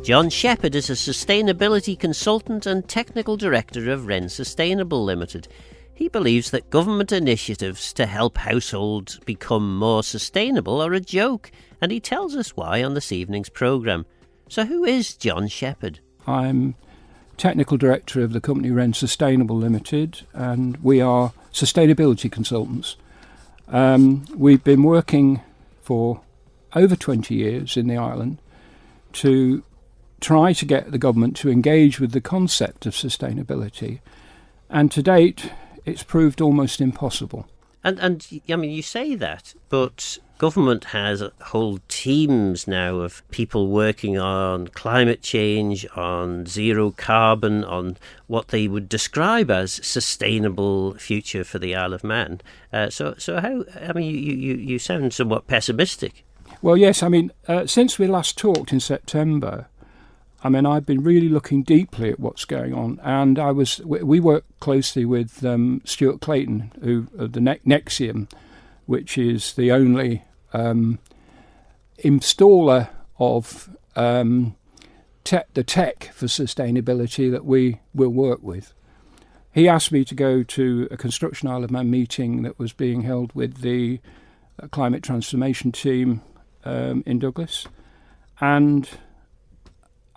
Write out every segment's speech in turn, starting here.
John Sheppard is a sustainability consultant and technical director of Wren Sustainable Limited. He believes that government initiatives to help households become more sustainable are a joke, and he tells us why on this evening's programme. So who is John Sheppard? I'm technical director of the company Wren Sustainable Limited, and we are sustainability consultants. We've been working for over 20 years in the island to try to get the government to engage with the concept of sustainability, and to date it's proved almost impossible. And I mean, you say that, but government has whole teams now of people working on climate change, on zero carbon, on what they would describe as sustainable future for the Isle of Man. So how? I mean, you sound somewhat pessimistic. Well, yes. I mean, since we last talked in September, I mean, I've been really looking deeply at what's going on, and we work closely with Stuart Clayton, who of the Nexium, which is the only installer of the tech for sustainability that we will work with. He asked me to go to a Construction Isle of Man meeting that was being held with the climate transformation team in Douglas, and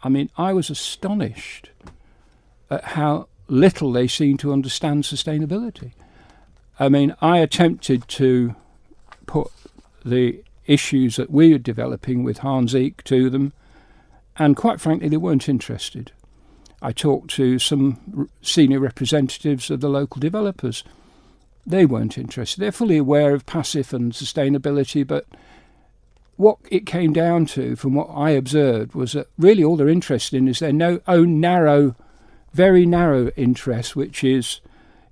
I mean, I was astonished at how little they seem to understand sustainability. I mean, I attempted to put the issues that we were developing with Hans Eek to them, and quite frankly, they weren't interested. I talked to some senior representatives of the local developers. They weren't interested. They're fully aware of passive and sustainability, but what it came down to, from what I observed, was that really all they're interested in is their own narrow, very narrow interest, which is,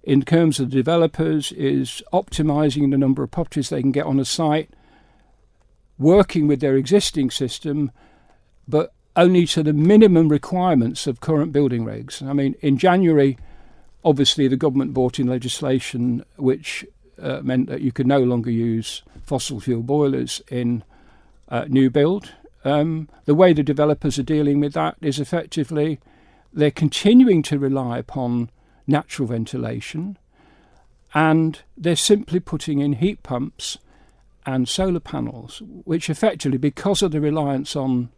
in terms of the developers, is optimising the number of properties they can get on a site, working with their existing system, but only to the minimum requirements of current building regs. I mean, in January, obviously the government brought in legislation which meant that you could no longer use fossil fuel boilers in new build. The way the developers are dealing with that is effectively they're continuing to rely upon natural ventilation, and they're simply putting in heat pumps and solar panels, which effectively, because of the reliance on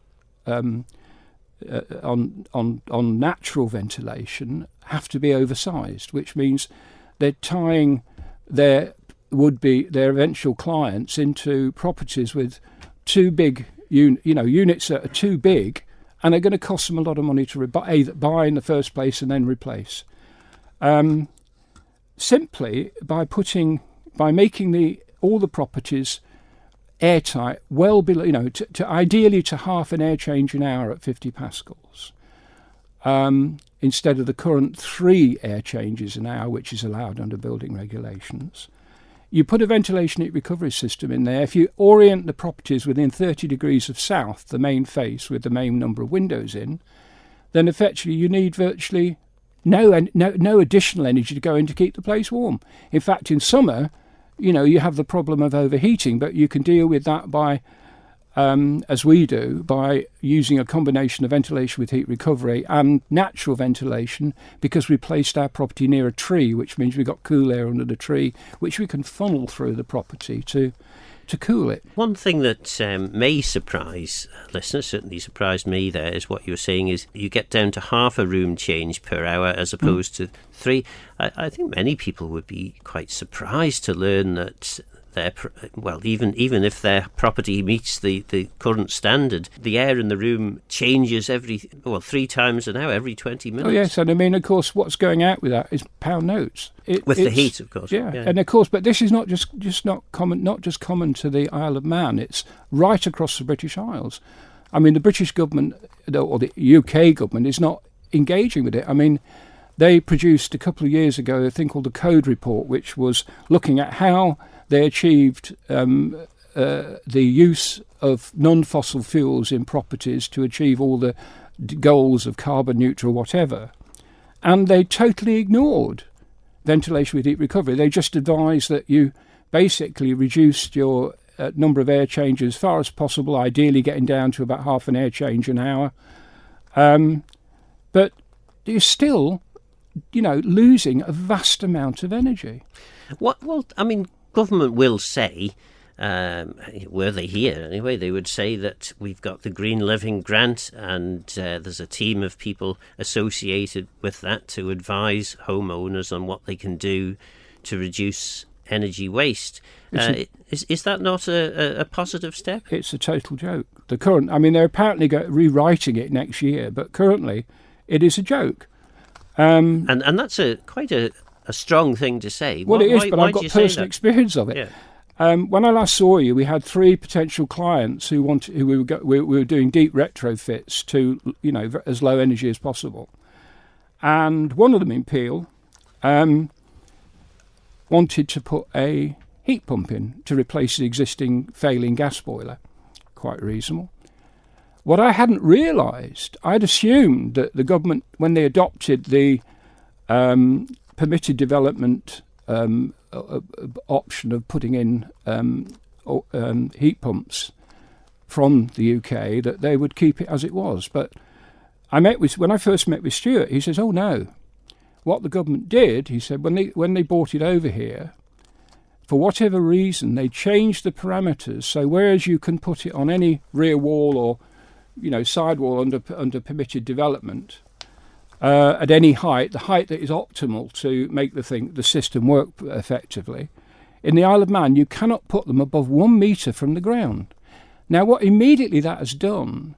natural ventilation, have to be oversized, which means they're tying their eventual clients into properties with too big, units that are too big, and they're going to cost them a lot of money to buy in the first place and then replace. Simply by making all the properties airtight, well below, to ideally to half an air change an hour at 50 pascals, instead of the current 3 air changes an hour, which is allowed under building regulations. You put a ventilation heat recovery system in there. If you orient the properties within 30 degrees of south, the main face with the main number of windows in, then effectively you need virtually no additional energy to go in to keep the place warm. In fact, in summer, you have the problem of overheating, but you can deal with that by, as we do, by using a combination of ventilation with heat recovery and natural ventilation, because we placed our property near a tree, which means we've got cool air under the tree, which we can funnel through the property to cool it. One thing that may surprise listeners, certainly surprised me there, is what you were saying is you get down to half a room change per hour as opposed to 3. I think many people would be quite surprised to learn that even if their property meets the current standard, the air in the room changes 3 times an hour, every 20 minutes. Oh yes, and I mean, of course, what's going out with that is pound notes. With the heat, of course. Yeah, and of course, but this is not just common to the Isle of Man. It's right across the British Isles. I mean, the British government or the UK government is not engaging with it. I mean, they produced a couple of years ago a thing called the Code Report, which was looking at how they achieved the use of non-fossil fuels in properties to achieve all the goals of carbon neutral whatever. And they totally ignored ventilation with heat recovery. They just advised that you basically reduced your number of air changes as far as possible, ideally getting down to about half an air change an hour, But you're still, losing a vast amount of energy. Well, I mean, government will say, were they here anyway, they would say that we've got the Green Living Grant and there's a team of people associated with that to advise homeowners on what they can do to reduce energy waste. Is that not a positive step? It's a total joke. They're apparently rewriting it next year, but currently it is a joke. And that's quite a strong thing to say. Well, it is, but I've got personal experience of it. Yeah. When I last saw you, we had 3 potential clients who we were doing deep retrofits to, as low energy as possible. And one of them in Peel wanted to put a heat pump in to replace the existing failing gas boiler. Quite reasonable. What I hadn't realised, I'd assumed that the government, when they adopted the permitted development option of putting in heat pumps from the UK, that they would keep it as it was. But when I first met with Stuart, he says, "Oh no, what the government did," he said, when they brought it over here, for whatever reason, they changed the parameters. So whereas you can put it on any rear wall or side wall under permitted development at any height, the height that is optimal to make the system work effectively, in the Isle of Man you cannot put them above 1 metre from the ground. Now what immediately that has done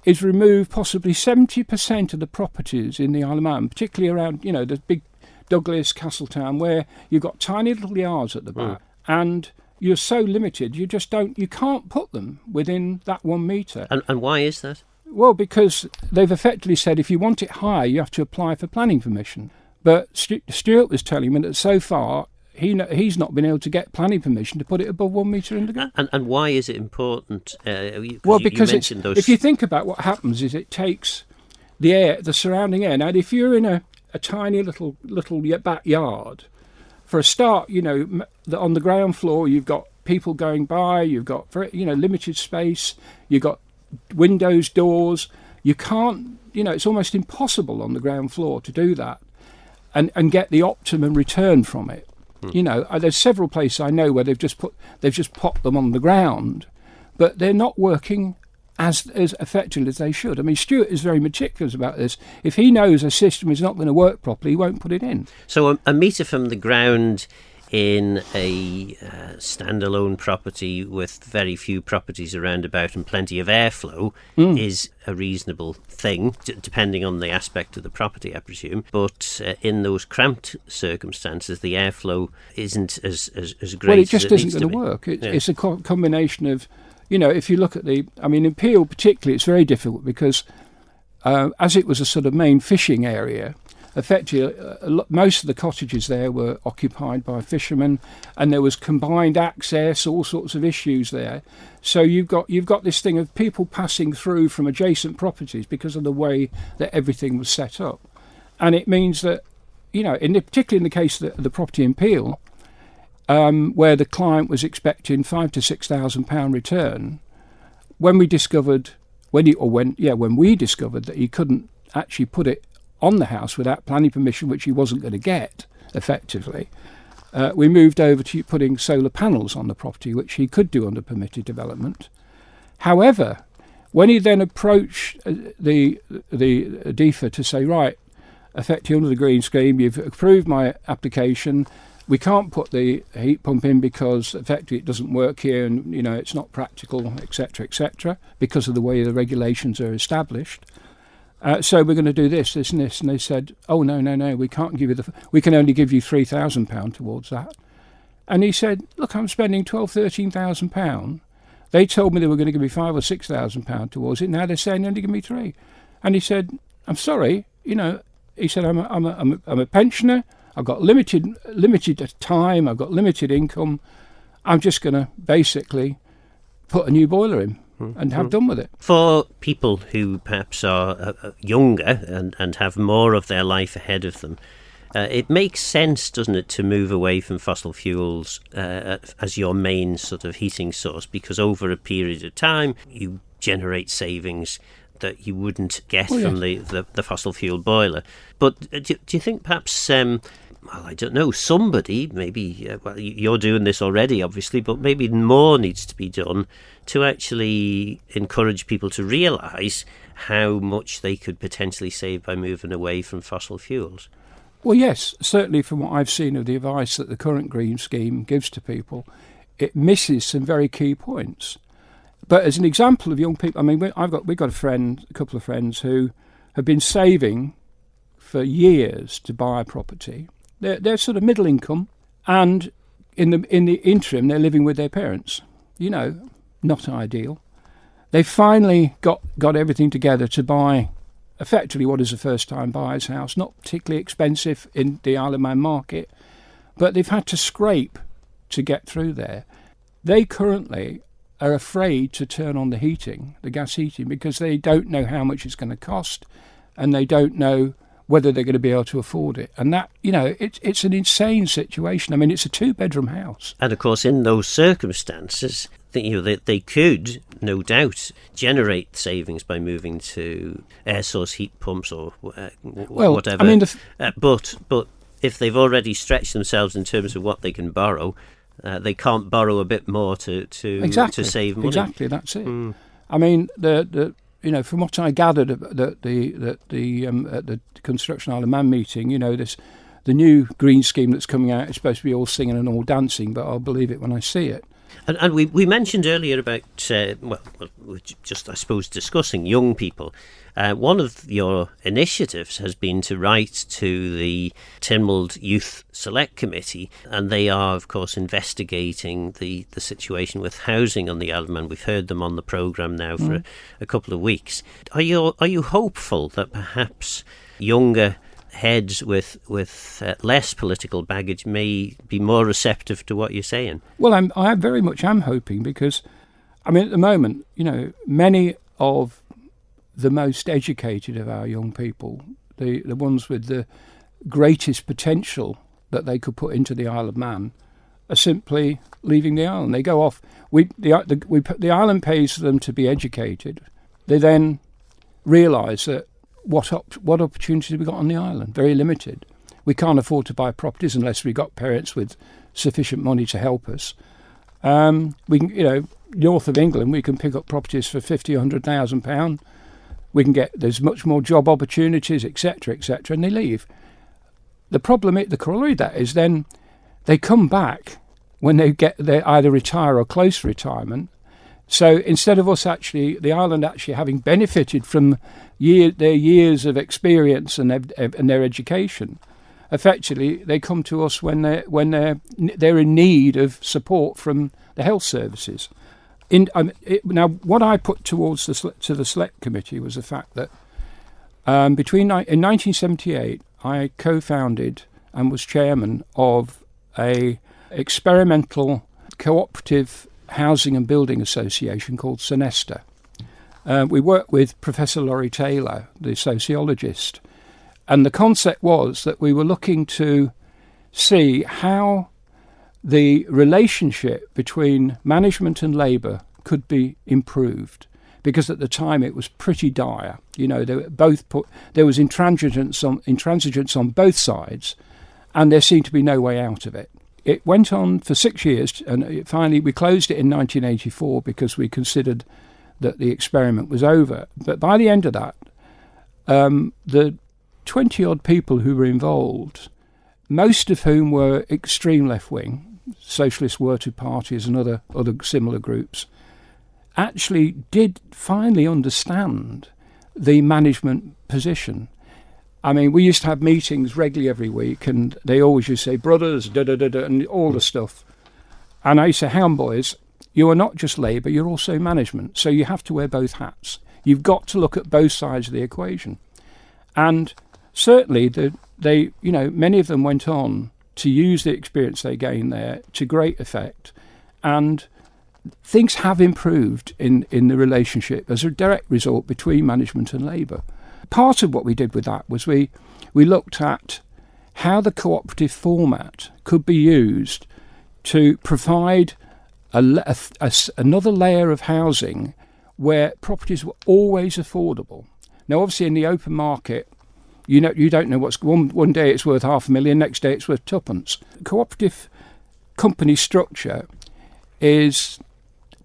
is remove possibly 70% of the properties in the Isle of Man, particularly around the big Douglas, Castletown, where you've got tiny little yards at the back, and you're so limited, you can't put them within that 1 metre. And why is that? Well, because they've effectively said if you want it higher, you have to apply for planning permission. But Stuart was telling me that so far he's not been able to get planning permission to put it above 1 metre in the ground. And why is it important? Because if you think about what happens is it takes the surrounding air. Now, if you're in a tiny little backyard, for a start, on the ground floor you've got people going by, you've got limited space, you've got windows, doors. You can't, it's almost impossible on the ground floor to do that and get the optimum return from it. There's several places I know where they've just popped them on the ground, but they're not working as effectively as they should. I mean, Stuart is very meticulous about this. If he knows a system is not going to work properly, he won't put it in. So a metre from the ground in a standalone property with very few properties around about and plenty of airflow is a reasonable thing, depending on the aspect of the property, I presume. But in those cramped circumstances, the airflow isn't as great. Well, it just as it isn't going to work. It's a combination of, if you look at in Peel particularly, it's very difficult because as it was a sort of main fishing area, effectively, most of the cottages there were occupied by fishermen, and there was combined access, all sorts of issues there. So you've got this thing of people passing through from adjacent properties because of the way that everything was set up, and it means that particularly in the case of the property in Peel, where the client was expecting £5,000 to £6,000 return, when we discovered that he couldn't actually put it on the house without planning permission, which he wasn't going to get effectively, we moved over to putting solar panels on the property, which he could do under permitted development. However, when he then approached the DEFA to say, right, effectively under the green scheme, you've approved my application, we can't put the heat pump in because effectively it doesn't work here and it's not practical, etc., because of the way the regulations are established. So we're going to do this, and this. And they said, oh, no, we can't give you we can only give you £3,000 towards that. And he said, look, I'm spending £12,000, £13,000. They told me they were going to give me £5,000 or £6,000 towards it. Now they're saying only give me £3,000. And he said, I'm sorry, he said, I'm a pensioner. I've got limited time. I've got limited income. I'm just going to basically put a new boiler in and have done with it. For people who perhaps are younger and have more of their life ahead of them, it makes sense, doesn't it, to move away from fossil fuels as your main sort of heating source, because over a period of time you generate savings that you wouldn't get from the fossil fuel boiler. But do you think perhaps, well, I don't know, somebody, maybe, well, you're doing this already, obviously, but maybe more needs to be done to actually encourage people to realise how much they could potentially save by moving away from fossil fuels? Well, yes, certainly from what I've seen of the advice that the current green scheme gives to people, it misses some very key points. But as an example of young people, I mean, we've got a couple of friends who have been saving for years to buy a property. They're sort of middle income, and in the interim, they're living with their parents. You know, not ideal. They finally got everything together to buy effectively what is a first-time buyer's house, not particularly expensive in the Isle of Man market, but they've had to scrape to get through there. They currently are afraid to turn on the heating, the gas heating, because they don't know how much it's going to cost, and they don't know whether they're going to be able to afford it. And that, you know, it's an insane situation. I mean, it's a 2-bedroom house. And of course, in those circumstances, they could, no doubt, generate savings by moving to air source heat pumps or whatever. I mean, but if they've already stretched themselves in terms of what they can borrow, they can't borrow a bit more to save money. Exactly, that's it. I mean, from what I gathered at the Construction Isle of Man meeting, you know, the new green scheme that's coming out is supposed to be all singing and all dancing, but I'll believe it when I see it. And we mentioned earlier about, we're just, I suppose, discussing young people. One of your initiatives has been to write to the Tynwald Youth Select Committee, and they are, of course, investigating the situation with housing on the Isle of Man. We've heard them on the programme now for a couple of weeks. Are you hopeful that perhaps younger heads with less political baggage may be more receptive to what you're saying? Well, I very much am hoping, because, I mean, at the moment, you know, many of the most educated of our young people, the ones with the greatest potential that they could put into the Isle of Man, are simply leaving the island. They go off. The island pays for them to be educated. They then realise that what opportunities have we got on the island? Very limited. We can't afford to buy properties unless we've got parents with sufficient money to help us. We can, you know, north of England, we can pick up properties for £50,000, £100,000. There's much more job opportunities, etc., and they leave. The corollary of that is then they come back when they either retire or close to retirement. So instead of the island actually having benefited from their years of experience and their education, effectively they come to us when they're in need of support from the health services. Now, what I put towards to the Select Committee was the fact that in 1978 I co-founded and was chairman of a experimental cooperative housing and building association called Sonesta. We worked with Professor Laurie Taylor, the sociologist, and the concept was that we were looking to see how the relationship between management and labour could be improved, because at the time it was pretty dire. You know, there was intransigence on both sides, and there seemed to be no way out of it. It went on for 6 years, and finally we closed it in 1984 because we considered that the experiment was over. But by the end of that, the 20-odd people who were involved, most of whom were extreme left-wing, Socialist Working Parties and other similar groups, actually did finally understand the management position. I mean, we used to have meetings regularly every week, and they always used to say, brothers, da-da-da-da, and all the stuff. And I used to say, hang on, boys, you are not just Labour, you're also management, so you have to wear both hats. You've got to look at both sides of the equation. And certainly, many of them went on to use the experience they gained there to great effect, and things have improved in the relationship as a direct result between management and Labour. Part of what we did with that was we looked at how the cooperative format could be used to provide another layer of housing where properties were always affordable. Now, obviously, in the open market, you don't know what's one day it's worth $500,000, next day it's worth twopence. Cooperative company structure is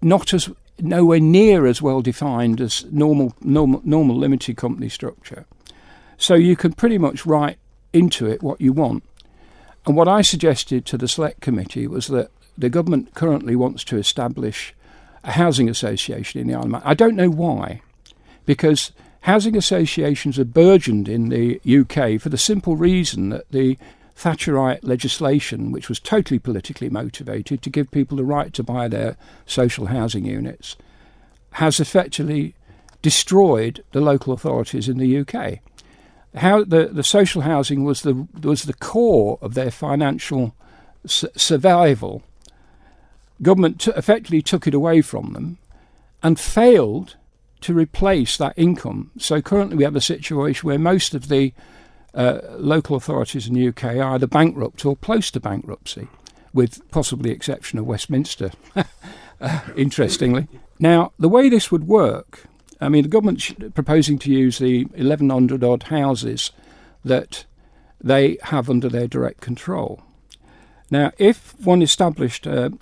nowhere near as well defined as normal limited company structure. So you can pretty much write into it what you want. And what I suggested to the Select Committee was that the government currently wants to establish a housing association in the Isle of Man. I don't know why, because housing associations are burgeoned in the UK for the simple reason that the Thatcherite legislation, which was totally politically motivated to give people the right to buy their social housing units, has effectively destroyed the local authorities in the UK. How the social housing was the core of their financial survival. Government effectively took it away from them and failed to replace that income. So currently we have a situation where most of the local authorities in the UK are either bankrupt or close to bankruptcy, with possibly the exception of Westminster, interestingly. Now, the way this would work, I mean, the government's proposing to use the 1,100 odd houses that they have under their direct control. Now, if one established a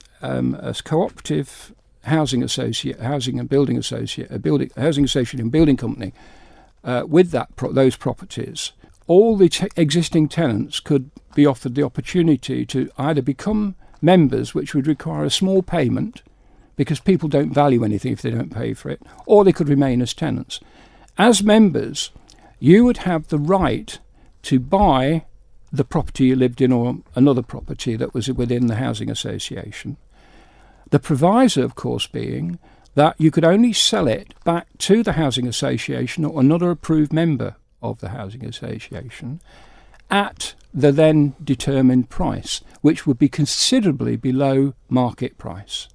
cooperative housing association and building company with those properties, all the existing tenants could be offered the opportunity to either become members, which would require a small payment because people don't value anything if they don't pay for it, or they could remain as tenants. As members, you would have the right to buy the property you lived in or another property that was within the housing association. The proviso, of course, being that you could only sell it back to the housing association or another approved member of the housing association at the then determined price, which would be considerably below market price.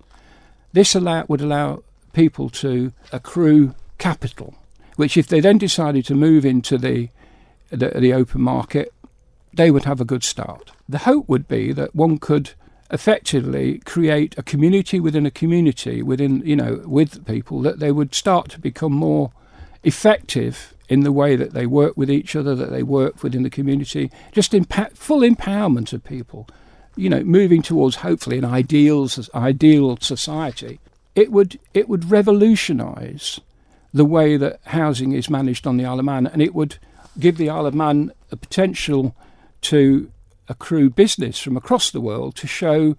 This would allow people to accrue capital, which if they then decided to move into the open market, they would have a good start. The hope would be that one could effectively create a community within a community with people, that they would start to become more effective in the way that they work with each other, that they work within the community, just full empowerment of people, moving towards hopefully an ideal society. It would revolutionise the way that housing is managed on the Isle of Man, and it would give the Isle of Man a potential to accrue business from across the world to show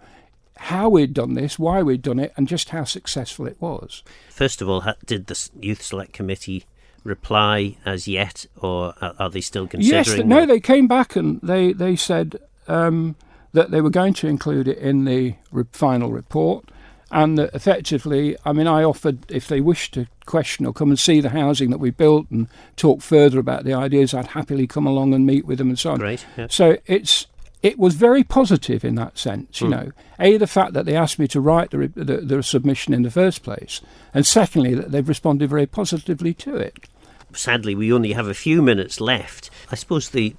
how we'd done this, why we'd done it, and just how successful it was. First of all, did the Youth Select Committee reply as yet, or are they still considering? Yes, no, they came back and they said that they were going to include it in the final report, and that effectively, I mean, I offered if they wished to question or come and see the housing that we built and talk further about the ideas, I'd happily come along and meet with them and so on. Great, yeah. So it was very positive in that sense, the fact that they asked me to write the submission in the first place, and secondly, that they've responded very positively to it. Sadly, we only have a few minutes left. I suppose the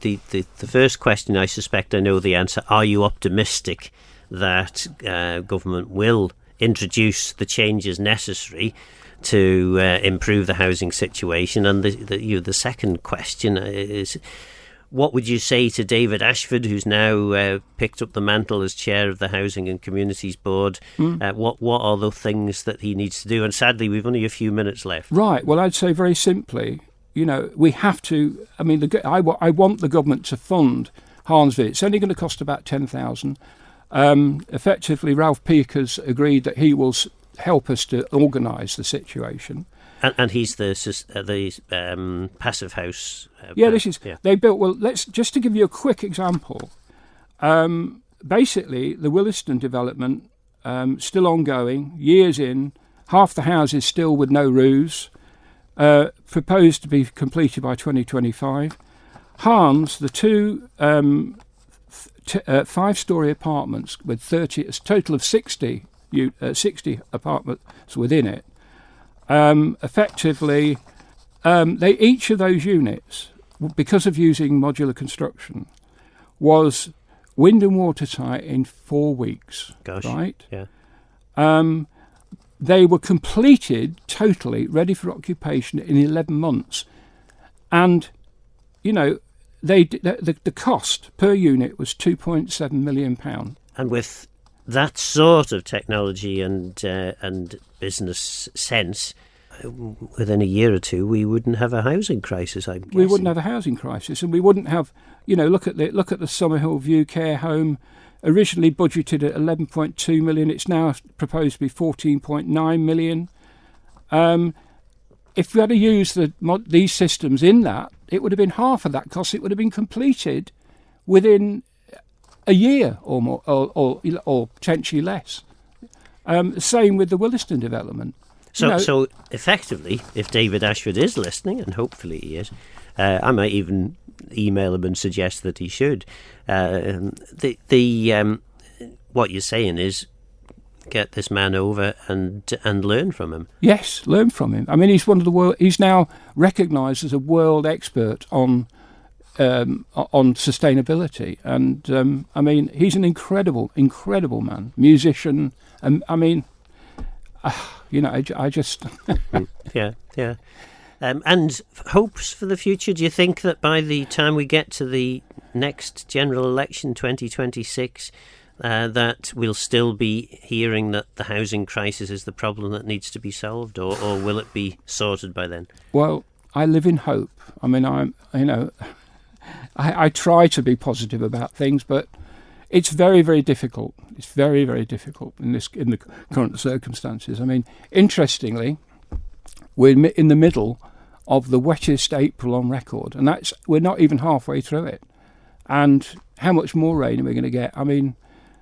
first question, I suspect I know the answer. Are you optimistic that government will introduce the changes necessary to improve the housing situation? And the second question is, what would you say to David Ashford, who's now picked up the mantle as chair of the Housing and Communities Board? What are the things that he needs to do? And sadly, we've only a few minutes left. Right. Well, I'd say very simply, we have to. I mean, I want the government to fund Harnsville. It's only going to cost about $10,000. Effectively, Ralph Peake has agreed that he will help us to organise the situation. And he's the passive house. They built. Well, just to give you a quick example. Basically, the Williston development still ongoing, years in. Half the houses still with no roofs. Proposed to be completed by 2025. Harns, the two 5-storey apartments with a total of 60 apartments within it. Effectively, each of those units, because of using modular construction, was wind and watertight in 4 weeks. Gosh, right? Yeah. they were completed totally, ready for occupation in 11 months. And, the cost per unit was £2.7 million. And with that sort of technology and business sense, within a year or two, we wouldn't have a housing crisis, I'm guessing. We wouldn't have a housing crisis, and we wouldn't have, look at the Summerhill View care home, originally budgeted at 11.2 million. It's now proposed to be 14.9 million. If we had to use these systems in that, it would have been half of that cost. It would have been completed within a year or more, or potentially less. Same with the Williston development. So effectively, if David Ashford is listening, and hopefully he is, I might even email him and suggest that he should. What you're saying is, get this man over and learn from him. Yes, learn from him. I mean, he's one of the world. He's now recognised as a world expert on sustainability, and I mean, he's an incredible man, musician, and I mean, I just yeah. And hopes for the future. Do you think that by the time we get to the next general election, 2026, that we'll still be hearing that the housing crisis is the problem that needs to be solved, or will it be sorted by then? Well, I live in hope. I mean, I try to be positive about things, but it's very, very difficult. It's very, very difficult in the current circumstances. I mean, interestingly, we're in the middle of the wettest April on record, and we're not even halfway through it. And how much more rain are we going to get? I mean,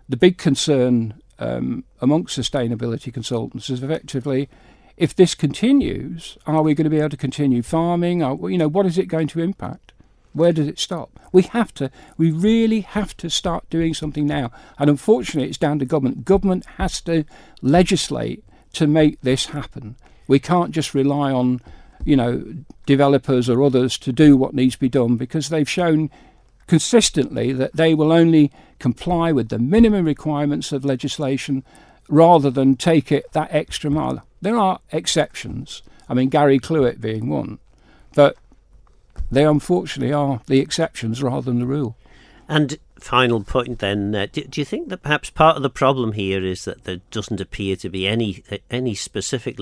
the big concern amongst sustainability consultants is effectively, if this continues, are we going to be able to continue farming? What is it going to impact? Where does it stop? We really have to start doing something now. And unfortunately, it's down to government. Government has to legislate to make this happen. We can't just rely on, developers or others to do what needs to be done, because they've shown consistently that they will only comply with the minimum requirements of legislation rather than take it that extra mile. There are exceptions. I mean, Gary Cluett being one. But they unfortunately are the exceptions rather than the rule. And final point then, do you think that perhaps part of the problem here is that there doesn't appear to be any specific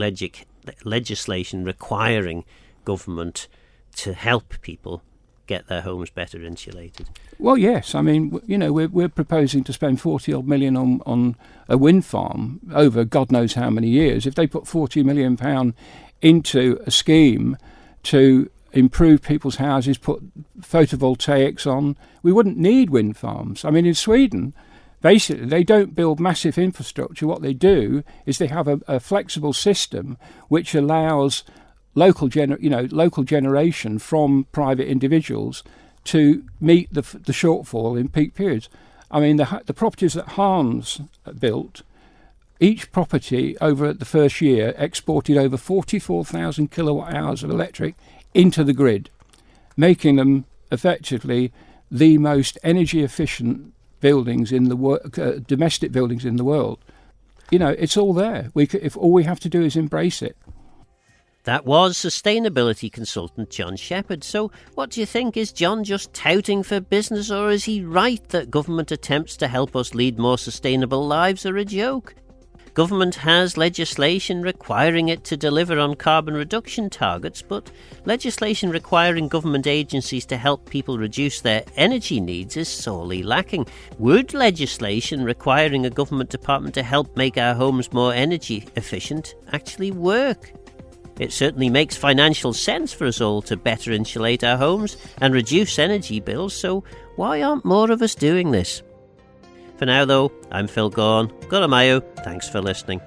legislation requiring government to help people get their homes better insulated? Well, yes. I mean, we're proposing to spend 40 odd million on a wind farm over God knows how many years. If they put £40 million into a scheme to improve people's houses, put photovoltaics on, we wouldn't need wind farms. I mean, in Sweden, basically, they don't build massive infrastructure. What they do is they have a flexible system which allows local generation from private individuals to meet the shortfall in peak periods. I mean, the properties that Hans built, each property over the first year exported over 44,000 kilowatt hours of electric into the grid, making them effectively the most energy efficient buildings in the domestic buildings in the world. It's all there. If all we have to do is embrace it. That was sustainability consultant John Sheppard. So what do you think? Is John just touting for business, or is he right that government attempts to help us lead more sustainable lives are a joke? Government has legislation requiring it to deliver on carbon reduction targets, but legislation requiring government agencies to help people reduce their energy needs is sorely lacking. Would legislation requiring a government department to help make our homes more energy efficient actually work? It certainly makes financial sense for us all to better insulate our homes and reduce energy bills, so why aren't more of us doing this? For now, though, I'm Phil Gaughan. Goramayo, thanks for listening.